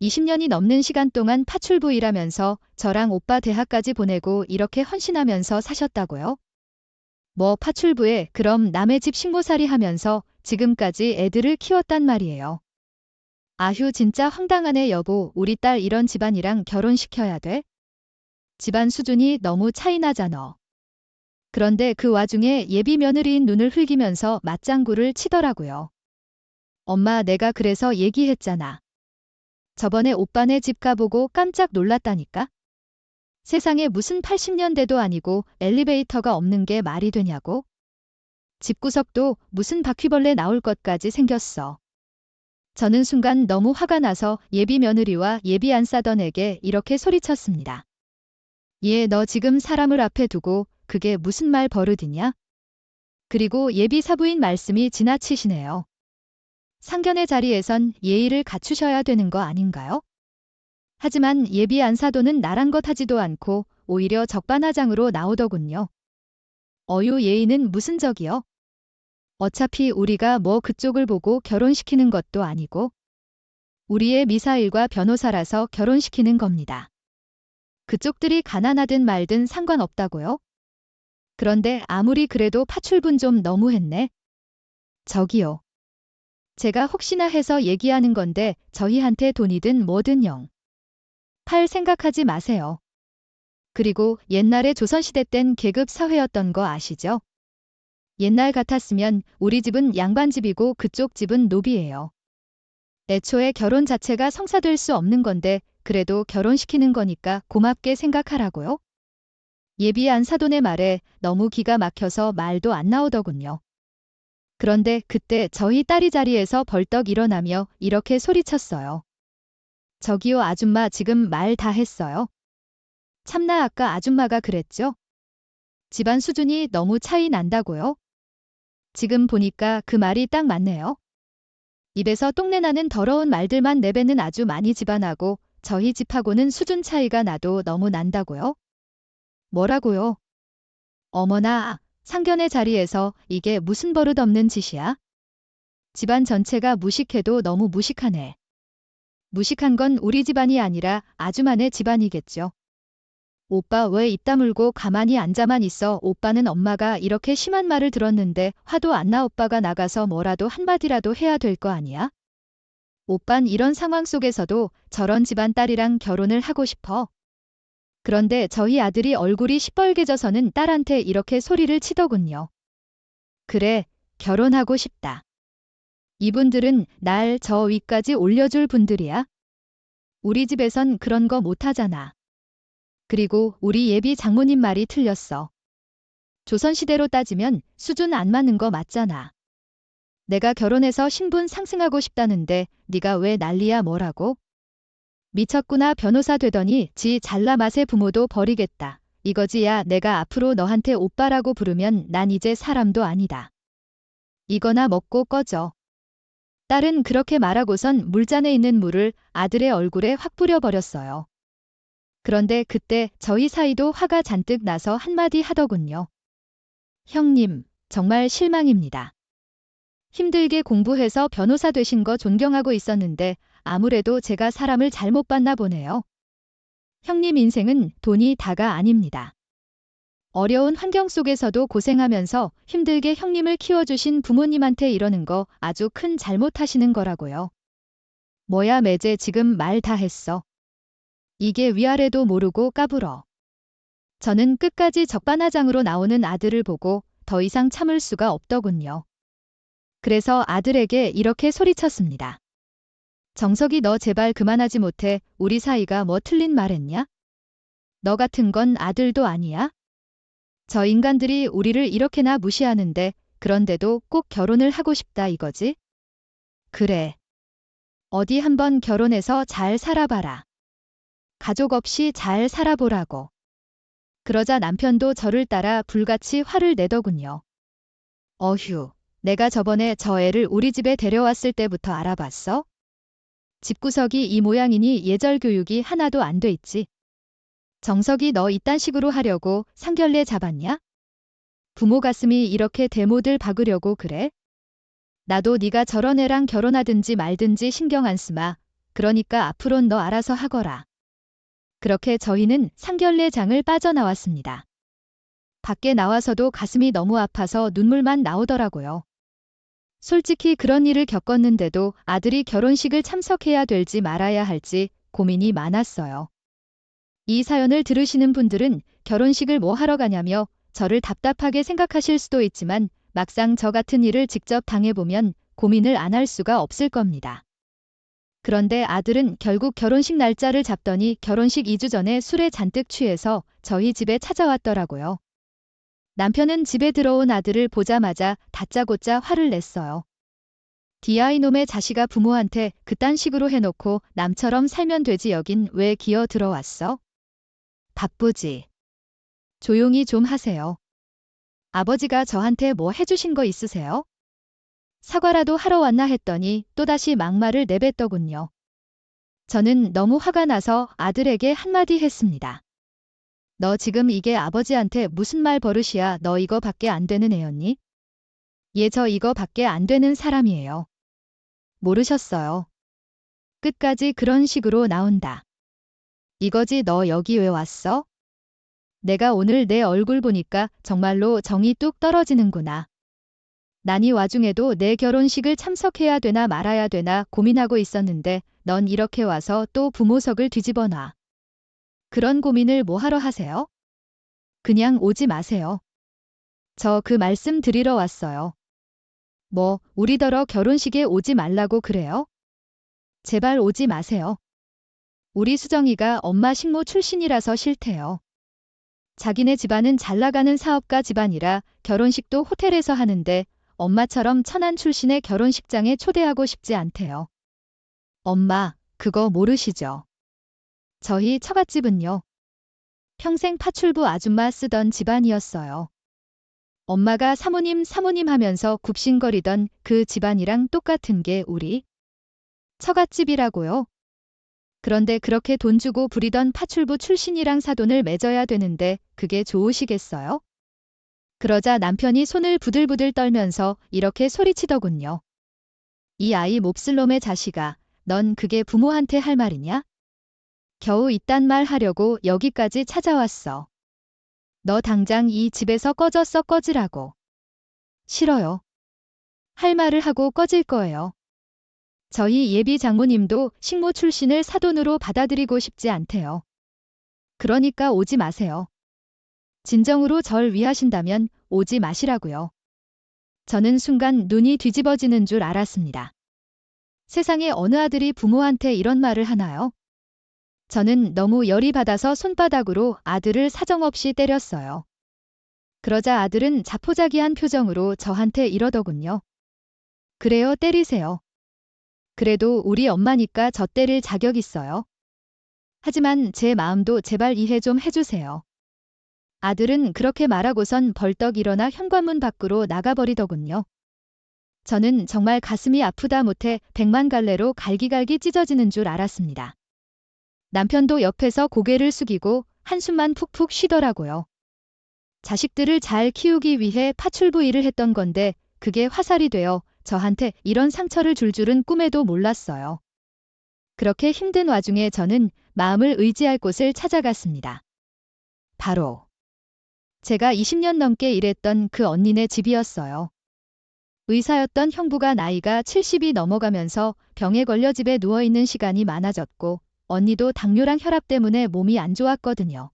20년이 넘는 시간 동안 파출부 일하면서 저랑 오빠 대학까지 보내고 이렇게 헌신하면서 사셨다고요? 뭐 파출부에 그럼 남의 집 식모살이 하면서 지금까지 애들을 키웠단 말이에요. 아휴 진짜 황당하네 여보. 우리 딸 이런 집안이랑 결혼시켜야 돼? 집안 수준이 너무 차이나잖아. 그런데 그 와중에 예비 며느리인 눈을 흘기면서 맞장구를 치더라고요. 엄마 내가 그래서 얘기했잖아. 저번에 오빠네 집 가보고 깜짝 놀랐다니까? 세상에 무슨 80년대도 아니고 엘리베이터가 없는 게 말이 되냐고? 집구석도 무슨 바퀴벌레 나올 것까지 생겼어. 저는 순간 너무 화가 나서 예비 며느리와 예비 안 싸던 애게 이렇게 소리쳤습니다. 얘 너 지금 사람을 앞에 두고 그게 무슨 말 버릇이냐? 그리고 예비 사부인 말씀이 지나치시네요. 상견례 자리에선 예의를 갖추셔야 되는 거 아닌가요? 하지만 예비 안 사도는 나란 것 하지도 않고 오히려 적반하장으로 나오더군요. 어유 예의는 무슨 적이요? 어차피 우리가 뭐 그쪽을 보고 결혼시키는 것도 아니고 우리의 미사일과 변호사라서 결혼시키는 겁니다. 그쪽들이 가난하든 말든 상관없다고요? 그런데 아무리 그래도 파출분 좀 너무했네. 저기요. 제가 혹시나 해서 얘기하는 건데 저희한테 돈이든 뭐든 영. 팔 생각하지 마세요. 그리고 옛날에 조선시대 땐 계급 사회였던 거 아시죠? 옛날 같았으면 우리 집은 양반집이고 그쪽 집은 노비예요. 애초에 결혼 자체가 성사될 수 없는 건데 그래도 결혼시키는 거니까 고맙게 생각하라고요? 예비 안 사돈의 말에 너무 기가 막혀서 말도 안 나오더군요. 그런데 그때 저희 딸이 자리에서 벌떡 일어나며 이렇게 소리쳤어요. 저기요 아줌마 지금 말 다 했어요? 참나 아까 아줌마가 그랬죠? 집안 수준이 너무 차이 난다고요? 지금 보니까 그 말이 딱 맞네요. 입에서 똥내나는 더러운 말들만 내뱉는 아주 많이 집안하고 저희 집하고는 수준 차이가 나도 너무 난다고요? 뭐라고요? 어머나, 상견례 자리에서 이게 무슨 버릇없는 짓이야? 집안 전체가 무식해도 너무 무식하네. 무식한 건 우리 집안이 아니라 아줌마네 집안이겠죠. 오빠 왜 입 다물고 가만히 앉아만 있어. 오빠는 엄마가 이렇게 심한 말을 들었는데 화도 안 나. 오빠가 나가서 뭐라도 한마디라도 해야 될 거 아니야? 오빤 이런 상황 속에서도 저런 집안 딸이랑 결혼을 하고 싶어. 그런데 저희 아들이 얼굴이 시뻘개져서는 딸한테 이렇게 소리를 치더군요. 그래, 결혼하고 싶다. 이분들은 날 저 위까지 올려줄 분들이야. 우리 집에선 그런 거 못하잖아. 그리고 우리 예비 장모님 말이 틀렸어. 조선시대로 따지면 수준 안 맞는 거 맞잖아. 내가 결혼해서 신분 상승하고 싶다는데 네가 왜 난리야 뭐라고? 미쳤구나. 변호사 되더니 지 잘나 맛의 부모도 버리겠다. 이거지. 야 내가 앞으로 너한테 오빠라고 부르면 난 이제 사람도 아니다. 이거나 먹고 꺼져. 딸은 그렇게 말하고선 물잔에 있는 물을 아들의 얼굴에 확 뿌려버렸어요. 그런데 그때 저희 사이도 화가 잔뜩 나서 한마디 하더군요. 형님, 정말 실망입니다. 힘들게 공부해서 변호사 되신 거 존경하고 있었는데 아무래도 제가 사람을 잘못 봤나 보네요. 형님 인생은 돈이 다가 아닙니다. 어려운 환경 속에서도 고생하면서 힘들게 형님을 키워주신 부모님한테 이러는 거 아주 큰 잘못하시는 거라고요. 뭐야 매제 지금 말 다 했어. 이게 위아래도 모르고 까불어. 저는 끝까지 적반하장으로 나오는 아들을 보고 더 이상 참을 수가 없더군요. 그래서 아들에게 이렇게 소리쳤습니다. 정석이 너 제발 그만하지 못해. 우리 사이가 뭐 틀린 말 했냐? 너 같은 건 아들도 아니야? 저 인간들이 우리를 이렇게나 무시하는데 그런데도 꼭 결혼을 하고 싶다 이거지? 그래. 어디 한번 결혼해서 잘 살아봐라. 가족 없이 잘 살아보라고. 그러자 남편도 저를 따라 불같이 화를 내더군요. 어휴, 내가 저번에 저 애를 우리 집에 데려왔을 때부터 알아봤어? 집구석이 이 모양이니 예절 교육이 하나도 안 돼 있지. 정석이 너 이딴 식으로 하려고 상견례 잡았냐? 부모 가슴이 이렇게 대모들 박으려고 그래? 나도 네가 저런 애랑 결혼하든지 말든지 신경 안 쓰마. 그러니까 앞으론 너 알아서 하거라. 그렇게 저희는 상견례장을 빠져나왔습니다. 밖에 나와서도 가슴이 너무 아파서 눈물만 나오더라고요. 솔직히 그런 일을 겪었는데도 아들이 결혼식을 참석해야 될지 말아야 할지 고민이 많았어요. 이 사연을 들으시는 분들은 결혼식을 뭐 하러 가냐며 저를 답답하게 생각하실 수도 있지만 막상 저 같은 일을 직접 당해보면 고민을 안 할 수가 없을 겁니다. 그런데 아들은 결국 결혼식 날짜를 잡더니 결혼식 2주 전에 술에 잔뜩 취해서 저희 집에 찾아왔더라고요. 남편은 집에 들어온 아들을 보자마자 다짜고짜 화를 냈어요. 디아이놈의 자식아 부모한테 그딴 식으로 해놓고 남처럼 살면 되지 여긴 왜 기어 들어왔어? 바쁘지. 조용히 좀 하세요. 아버지가 저한테 뭐 해주신 거 있으세요? 사과라도 하러 왔나 했더니 또다시 막말을 내뱉더군요. 저는 너무 화가 나서 아들에게 한마디 했습니다. 너 지금 이게 아버지한테 무슨 말 버릇이야. 너 이거 밖에 안 되는 애였니? 얘 저 이거 밖에 안 되는 사람이에요. 모르셨어요. 끝까지 그런 식으로 나온다. 이거지 너 여기 왜 왔어? 내가 오늘 내 얼굴 보니까 정말로 정이 뚝 떨어지는구나. 난 이 와중에도 내 결혼식을 참석해야 되나 말아야 되나 고민하고 있었는데 넌 이렇게 와서 또 부모석을 뒤집어 놔. 그런 고민을 뭐하러 하세요? 그냥 오지 마세요. 저 그 말씀 드리러 왔어요. 뭐 우리더러 결혼식에 오지 말라고 그래요? 제발 오지 마세요. 우리 수정이가 엄마 식모 출신이라서 싫대요. 자기네 집안은 잘나가는 사업가 집안이라 결혼식도 호텔에서 하는데 엄마처럼 천안 출신의 결혼식장에 초대하고 싶지 않대요. 엄마, 그거 모르시죠? 저희 처갓집은요. 평생 파출부 아줌마 쓰던 집안이었어요. 엄마가 사모님 하면서 굽신거리던 그 집안이랑 똑같은 게 우리 처갓집이라고요. 그런데 그렇게 돈 주고 부리던 파출부 출신이랑 사돈을 맺어야 되는데 그게 좋으시겠어요? 그러자 남편이 손을 부들부들 떨면서 이렇게 소리치더군요. 이 아이 몹쓸 놈의 자식아, 넌 그게 부모한테 할 말이냐? 겨우 이딴 말 하려고 여기까지 찾아왔어. 너 당장 이 집에서 꺼지라고. 싫어요. 할 말을 하고 꺼질 거예요. 저희 예비 장모님도 식모 출신을 사돈으로 받아들이고 싶지 않대요. 그러니까 오지 마세요. 진정으로 절 위하신다면 오지 마시라고요. 저는 순간 눈이 뒤집어지는 줄 알았습니다. 세상에 어느 아들이 부모한테 이런 말을 하나요? 저는 너무 열이 받아서 손바닥으로 아들을 사정없이 때렸어요. 그러자 아들은 자포자기한 표정으로 저한테 이러더군요. 그래요, 때리세요. 그래도 우리 엄마니까 저 때릴 자격 있어요. 하지만 제 마음도 제발 이해 좀 해주세요. 아들은 그렇게 말하고선 벌떡 일어나 현관문 밖으로 나가버리더군요. 저는 정말 가슴이 아프다 못해 백만갈래로 갈기갈기 찢어지는 줄 알았습니다. 남편도 옆에서 고개를 숙이고 한숨만 푹푹 쉬더라고요. 자식들을 잘 키우기 위해 파출부 일을 했던 건데 그게 화살이 되어 저한테 이런 상처를 줄 줄은 꿈에도 몰랐어요. 그렇게 힘든 와중에 저는 마음을 의지할 곳을 찾아갔습니다. 바로 제가 20년 넘게 일했던 그 언니네 집이었어요. 의사였던 형부가 나이가 70이 넘어가면서 병에 걸려 집에 누워있는 시간이 많아졌고 언니도 당뇨랑 혈압 때문에 몸이 안 좋았거든요.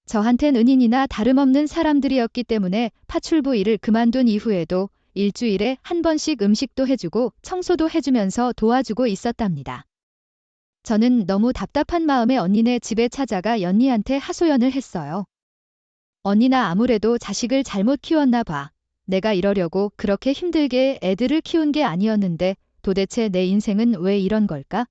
저한텐 은인이나 다름없는 사람들이었기 때문에 파출부 일을 그만둔 이후에도 일주일에 한 번씩 음식도 해주고 청소도 해주면서 도와주고 있었답니다. 저는 너무 답답한 마음에 언니네 집에 찾아가 언니한테 하소연을 했어요. 언니나 아무래도 자식을 잘못 키웠나 봐. 내가 이러려고 그렇게 힘들게 애들을 키운 게 아니었는데 도대체 내 인생은 왜 이런 걸까?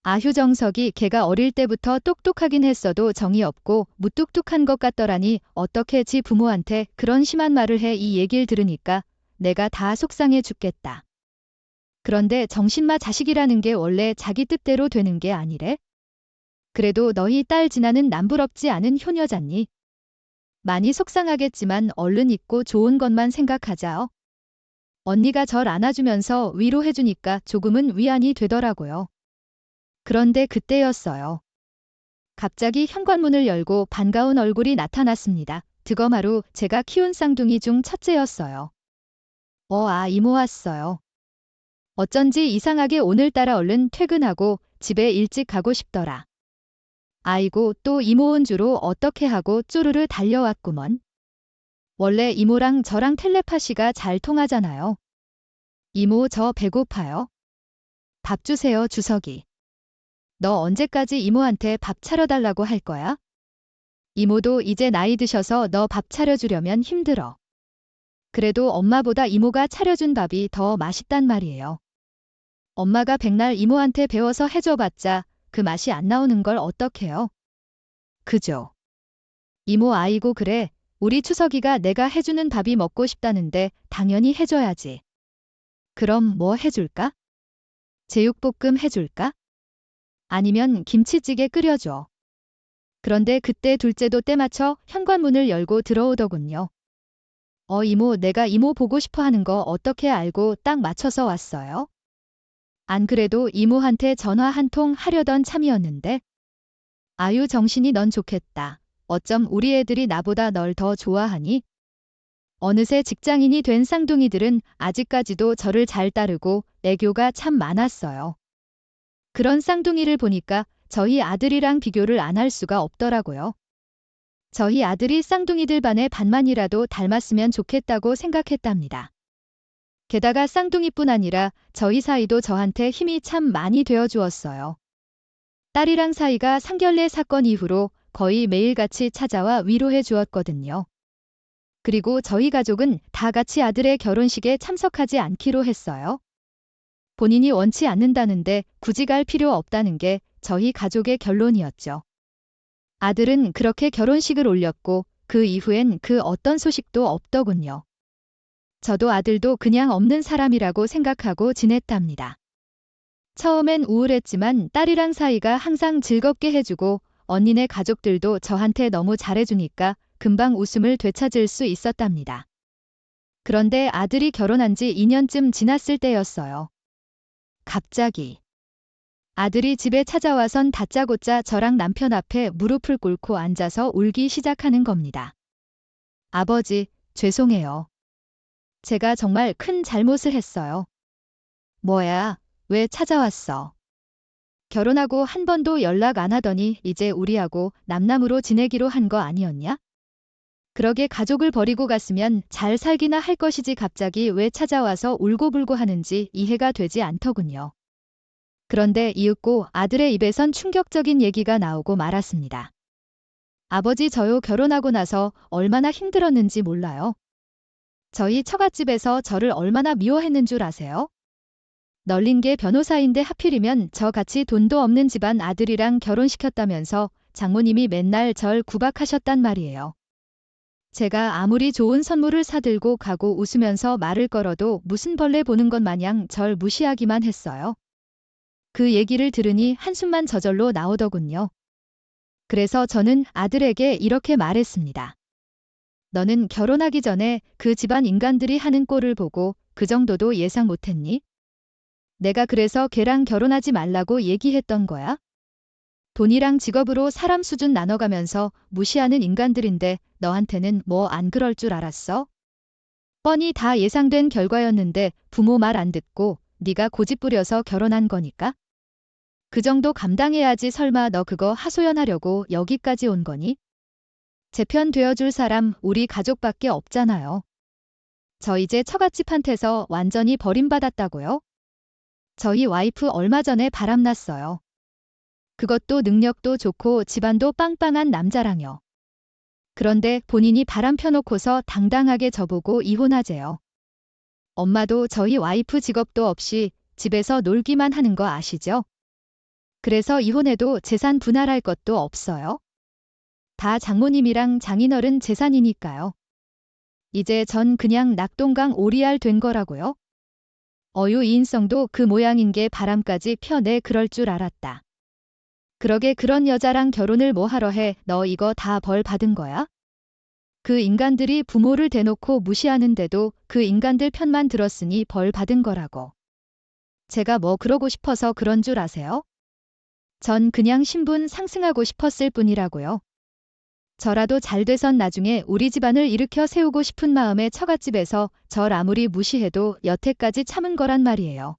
아휴정석이 걔가 어릴 때부터 똑똑하긴 했어도 정이 없고 무뚝뚝한 것 같더라니 어떻게 지 부모한테 그런 심한 말을 해. 이 얘기를 들으니까 내가 다 속상해 죽겠다. 그런데 정신마 자식이라는 게 원래 자기 뜻대로 되는 게 아니래? 그래도 너희 딸 진아는 남부럽지 않은 효녀잖니. 많이 속상하겠지만 얼른 잊고 좋은 것만 생각하자요. 언니가 절 안아주면서 위로해주니까 조금은 위안이 되더라고요. 그런데 그때였어요. 갑자기 현관문을 열고 반가운 얼굴이 나타났습니다. 득엄하루 제가 키운 쌍둥이 중 첫째였어요. 이모 왔어요. 어쩐지 이상하게 오늘따라 얼른 퇴근하고 집에 일찍 가고 싶더라. 아이고 또 이모 온 주로 어떻게 하고 쪼르르 달려왔구먼. 원래 이모랑 저랑 텔레파시가 잘 통하잖아요. 이모 저 배고파요. 밥 주세요 주석이. 너 언제까지 이모한테 밥 차려달라고 할 거야? 이모도 이제 나이 드셔서 너 밥 차려주려면 힘들어. 그래도 엄마보다 이모가 차려준 밥이 더 맛있단 말이에요. 엄마가 백날 이모한테 배워서 해줘봤자 그 맛이 안 나오는 걸 어떡해요? 그죠? 이모 아이고 그래. 우리 추석이가 내가 해주는 밥이 먹고 싶다는데 당연히 해줘야지. 그럼 뭐 해줄까? 제육볶음 해줄까? 아니면 김치찌개 끓여줘. 그런데 그때 둘째도 때맞춰 현관문을 열고 들어오더군요. 이모 내가 이모 보고 싶어 하는 거 어떻게 알고 딱 맞춰서 왔어요? 안 그래도 이모한테 전화 한 통 하려던 참이었는데. 아유 정신이 넌 좋겠다. 어쩜 우리 애들이 나보다 널 더 좋아하니? 어느새 직장인이 된 쌍둥이들은 아직까지도 저를 잘 따르고 애교가 참 많았어요. 그런 쌍둥이를 보니까 저희 아들이랑 비교를 안 할 수가 없더라고요. 저희 아들이 쌍둥이들 반의 반만이라도 닮았으면 좋겠다고 생각했답니다. 게다가 쌍둥이뿐 아니라 저희 사이도 저한테 힘이 참 많이 되어주었어요. 딸이랑 사이가 상견례 사건 이후로 거의 매일같이 찾아와 위로해 주었거든요. 그리고 저희 가족은 다 같이 아들의 결혼식에 참석하지 않기로 했어요. 본인이 원치 않는다는데 굳이 갈 필요 없다는 게 저희 가족의 결론이었죠. 아들은 그렇게 결혼식을 올렸고 그 이후엔 그 어떤 소식도 없더군요. 저도 아들도 그냥 없는 사람이라고 생각하고 지냈답니다. 처음엔 우울했지만 딸이랑 사이가 항상 즐겁게 해주고 언니네 가족들도 저한테 너무 잘해주니까 금방 웃음을 되찾을 수 있었답니다. 그런데 아들이 결혼한 지 2년쯤 지났을 때였어요. 갑자기 아들이 집에 찾아와선 다짜고짜 저랑 남편 앞에 무릎을 꿇고 앉아서 울기 시작하는 겁니다. 아버지, 죄송해요. 제가 정말 큰 잘못을 했어요. 뭐야, 왜 찾아왔어? 결혼하고 한 번도 연락 안 하더니 이제 우리하고 남남으로 지내기로 한 거 아니었냐? 그러게 가족을 버리고 갔으면 잘 살기나 할 것이지 갑자기 왜 찾아와서 울고불고 하는지 이해가 되지 않더군요. 그런데 이윽고 아들의 입에선 충격적인 얘기가 나오고 말았습니다. 아버지 저요 결혼하고 나서 얼마나 힘들었는지 몰라요. 저희 처갓집에서 저를 얼마나 미워했는 줄 아세요? 널린 게 변호사인데 하필이면 저같이 돈도 없는 집안 아들이랑 결혼시켰다면서 장모님이 맨날 절 구박하셨단 말이에요. 제가 아무리 좋은 선물을 사들고 가고 웃으면서 말을 걸어도 무슨 벌레 보는 것 마냥 절 무시하기만 했어요. 그 얘기를 들으니 한숨만 저절로 나오더군요. 그래서 저는 아들에게 이렇게 말했습니다. 너는 결혼하기 전에 그 집안 인간들이 하는 꼴을 보고 그 정도도 예상 못했니? 내가 그래서 걔랑 결혼하지 말라고 얘기했던 거야? 돈이랑 직업으로 사람 수준 나눠가면서 무시하는 인간들인데 너한테는 뭐 안 그럴 줄 알았어? 뻔히 다 예상된 결과였는데 부모 말 안 듣고 네가 고집 부려서 결혼한 거니까? 그 정도 감당해야지. 설마 너 그거 하소연하려고 여기까지 온 거니? 제 편 되어줄 사람 우리 가족밖에 없잖아요. 저 이제 처갓집한테서 완전히 버림받았다고요? 저희 와이프 얼마 전에 바람났어요. 그것도 능력도 좋고 집안도 빵빵한 남자랑요. 그런데 본인이 바람 펴놓고서 당당하게 저보고 이혼하재요. 엄마도 저희 와이프 직업도 없이 집에서 놀기만 하는 거 아시죠? 그래서 이혼해도 재산 분할할 것도 없어요. 다 장모님이랑 장인어른 재산이니까요. 이제 전 그냥 낙동강 오리알 된 거라고요. 어유 이인성도 그 모양인 게 바람까지 펴내. 그럴 줄 알았다. 그러게 그런 여자랑 결혼을 뭐 하러 해. 너 이거 다 벌 받은 거야? 그 인간들이 부모를 대놓고 무시하는데도 그 인간들 편만 들었으니 벌 받은 거라고. 제가 뭐 그러고 싶어서 그런 줄 아세요? 전 그냥 신분 상승하고 싶었을 뿐이라고요. 저라도 잘 돼선 나중에 우리 집안을 일으켜 세우고 싶은 마음에 처갓집에서 절 아무리 무시해도 여태까지 참은 거란 말이에요.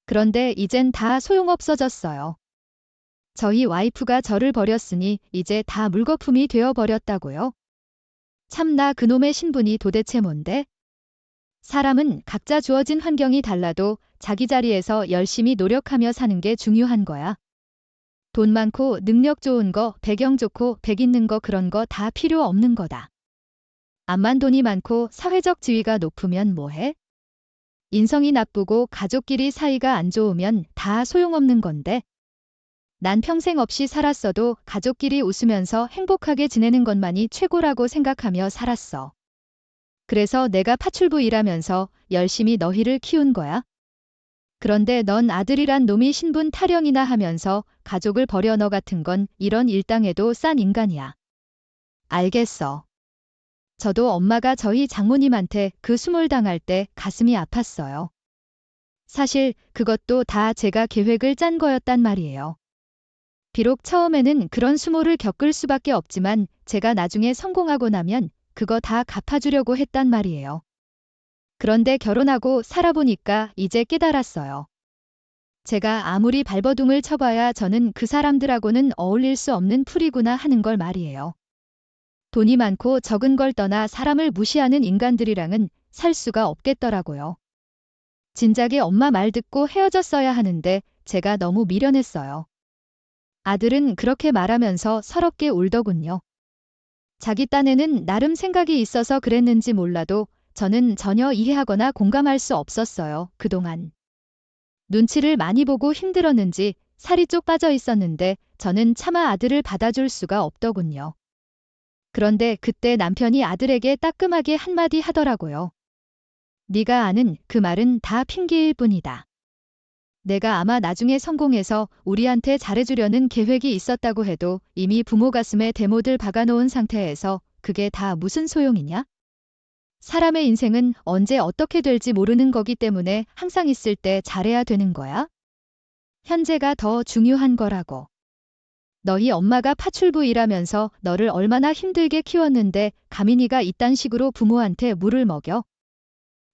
그런데 이젠 다 소용없어졌어요. 저희 와이프가 저를 버렸으니 이제 다 물거품이 되어버렸다고요. 참나 그놈의 신분이 도대체 뭔데? 사람은 각자 주어진 환경이 달라도 자기 자리에서 열심히 노력하며 사는 게 중요한 거야. 돈 많고 능력 좋은 거, 배경 좋고 백 있는 거 그런 거 다 필요 없는 거다. 암만 돈이 많고 사회적 지위가 높으면 뭐해? 인성이 나쁘고 가족끼리 사이가 안 좋으면 다 소용없는 건데. 난 평생 없이 살았어도 가족끼리 웃으면서 행복하게 지내는 것만이 최고라고 생각하며 살았어. 그래서 내가 파출부 일하면서 열심히 너희를 키운 거야. 그런데 넌 아들이란 놈이 신분 타령이나 하면서 가족을 버려. 너 같은 건 이런 일당에도 싼 인간이야. 알겠어. 저도 엄마가 저희 장모님한테 그 수몰 당할 때 가슴이 아팠어요. 사실 그것도 다 제가 계획을 짠 거였단 말이에요. 비록 처음에는 그런 수모를 겪을 수밖에 없지만 제가 나중에 성공하고 나면 그거 다 갚아주려고 했단 말이에요. 그런데 결혼하고 살아보니까 이제 깨달았어요. 제가 아무리 발버둥을 쳐봐야 저는 그 사람들하고는 어울릴 수 없는 풀이구나 하는 걸 말이에요. 돈이 많고 적은 걸 떠나 사람을 무시하는 인간들이랑은 살 수가 없겠더라고요. 진작에 엄마 말 듣고 헤어졌어야 하는데 제가 너무 미련했어요. 아들은 그렇게 말하면서 서럽게 울더군요. 자기 딴에는 나름 생각이 있어서 그랬는지 몰라도 저는 전혀 이해하거나 공감할 수 없었어요. 그동안. 눈치를 많이 보고 힘들었는지 살이 쪽 빠져 있었는데 저는 차마 아들을 받아줄 수가 없더군요. 그런데 그때 남편이 아들에게 따끔하게 한마디 하더라고요. 네가 아는 그 말은 다 핑계일 뿐이다. 내가 아마 나중에 성공해서 우리한테 잘해주려는 계획이 있었다고 해도 이미 부모 가슴에 대못을 박아놓은 상태에서 그게 다 무슨 소용이냐? 사람의 인생은 언제 어떻게 될지 모르는 거기 때문에 항상 있을 때 잘해야 되는 거야. 현재가 더 중요한 거라고. 너희 엄마가 파출부 일하면서 너를 얼마나 힘들게 키웠는데 감히 네가 이딴 식으로 부모한테 물을 먹여?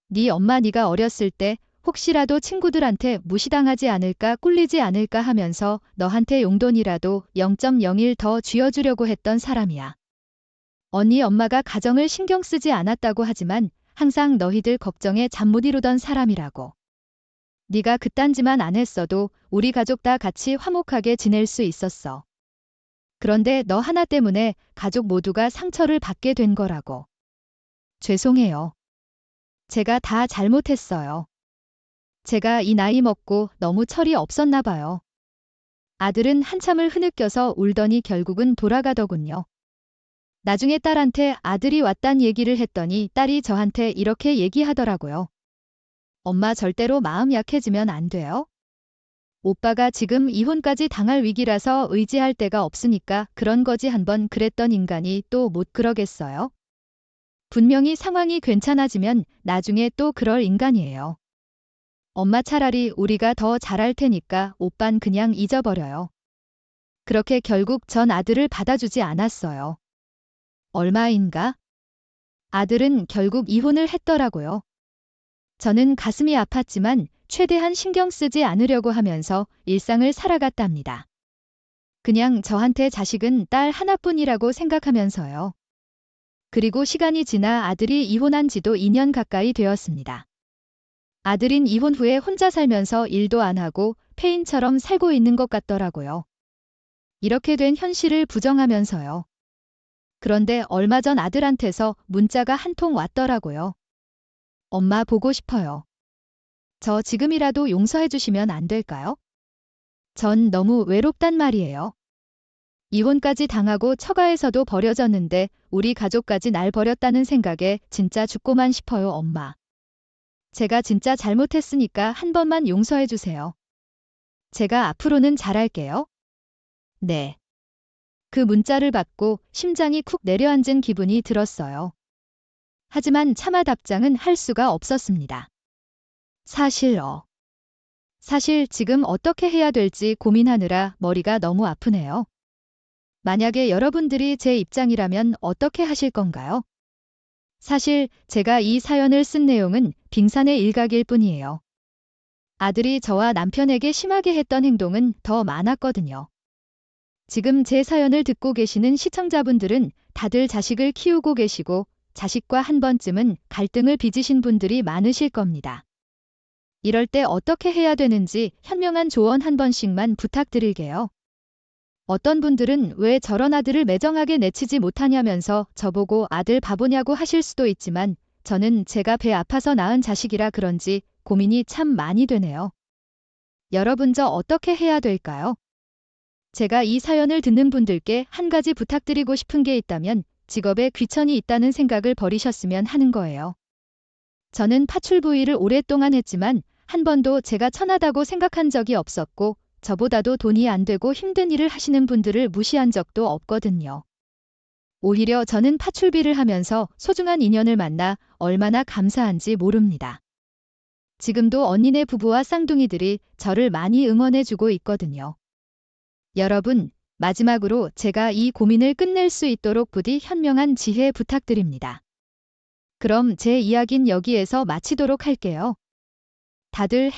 네 엄마 네가 어렸을 때 혹시라도 친구들한테 무시당하지 않을까 꿀리지 않을까 하면서 너한테 용돈이라도 0.01 더 쥐어주려고 했던 사람이야. 언니 엄마가 가정을 신경 쓰지 않았다고 하지만 항상 너희들 걱정에 잠 못 이루던 사람이라고. 네가 그딴지만 안 했어도 우리 가족 다 같이 화목하게 지낼 수 있었어. 그런데 너 하나 때문에 가족 모두가 상처를 받게 된 거라고. 죄송해요. 제가 다 잘못했어요. 제가 이 나이 먹고 너무 철이 없었나 봐요. 아들은 한참을 흐느껴서 울더니 결국은 돌아가더군요. 나중에 딸한테 아들이 왔단 얘기를 했더니 딸이 저한테 이렇게 얘기하더라고요. 엄마 절대로 마음 약해지면 안 돼요. 오빠가 지금 이혼까지 당할 위기라서 의지할 데가 없으니까 그런 거지 한번 그랬던 인간이 또 못 그러겠어요? 분명히 상황이 괜찮아지면 나중에 또 그럴 인간이에요. 엄마 차라리 우리가 더 잘할 테니까 오빤 그냥 잊어버려요. 그렇게 결국 전 아들을 받아주지 않았어요. 얼마인가? 아들은 결국 이혼을 했더라고요. 저는 가슴이 아팠지만 최대한 신경 쓰지 않으려고 하면서 일상을 살아갔답니다. 그냥 저한테 자식은 딸 하나뿐이라고 생각하면서요. 그리고 시간이 지나 아들이 이혼한 지도 2년 가까이 되었습니다. 아들인 이혼 후에 혼자 살면서 일도 안 하고 폐인처럼 살고 있는 것 같더라고요. 이렇게 된 현실을 부정하면서요. 그런데 얼마 전 아들한테서 문자가 한 통 왔더라고요. 엄마 보고 싶어요. 저 지금이라도 용서해 주시면 안 될까요? 전 너무 외롭단 말이에요. 이혼까지 당하고 처가에서도 버려졌는데 우리 가족까지 날 버렸다는 생각에 진짜 죽고만 싶어요, 엄마. 제가 진짜 잘못했으니까 한 번만 용서해 주세요. 제가 앞으로는 잘할게요. 네. 그 문자를 받고 심장이 쿡 내려앉은 기분이 들었어요. 하지만 차마 답장은 할 수가 없었습니다. 사실 지금 어떻게 해야 될지 고민하느라 머리가 너무 아프네요. 만약에 여러분들이 제 입장이라면 어떻게 하실 건가요? 사실 제가 이 사연을 쓴 내용은 빙산의 일각일 뿐이에요. 아들이 저와 남편에게 심하게 했던 행동은 더 많았거든요. 지금 제 사연을 듣고 계시는 시청자분들은 다들 자식을 키우고 계시고 자식과 한 번쯤은 갈등을 빚으신 분들이 많으실 겁니다. 이럴 때 어떻게 해야 되는지 현명한 조언 한 번씩만 부탁드릴게요. 어떤 분들은 왜 저런 아들을 매정하게 내치지 못하냐면서 저보고 아들 바보냐고 하실 수도 있지만 저는 제가 배 아파서 낳은 자식이라 그런지 고민이 참 많이 되네요. 여러분 저 어떻게 해야 될까요? 제가 이 사연을 듣는 분들께 한 가지 부탁드리고 싶은 게 있다면 직업에 귀천이 있다는 생각을 버리셨으면 하는 거예요. 저는 파출부일을 오랫동안 했지만 한 번도 제가 천하다고 생각한 적이 없었고 저보다도 돈이 안 되고 힘든 일을 하시는 분들을 무시한 적도 없거든요. 오히려 저는 파출비를 하면서 소중한 인연을 만나 얼마나 감사한지 모릅니다. 지금도 언니네 부부와 쌍둥이들이 저를 많이 응원해주고 있거든요. 여러분, 마지막으로 제가 이 고민을 끝낼 수 있도록 부디 현명한 지혜 부탁드립니다. 그럼 제 이야기는 여기에서 마치도록 할게요. 다들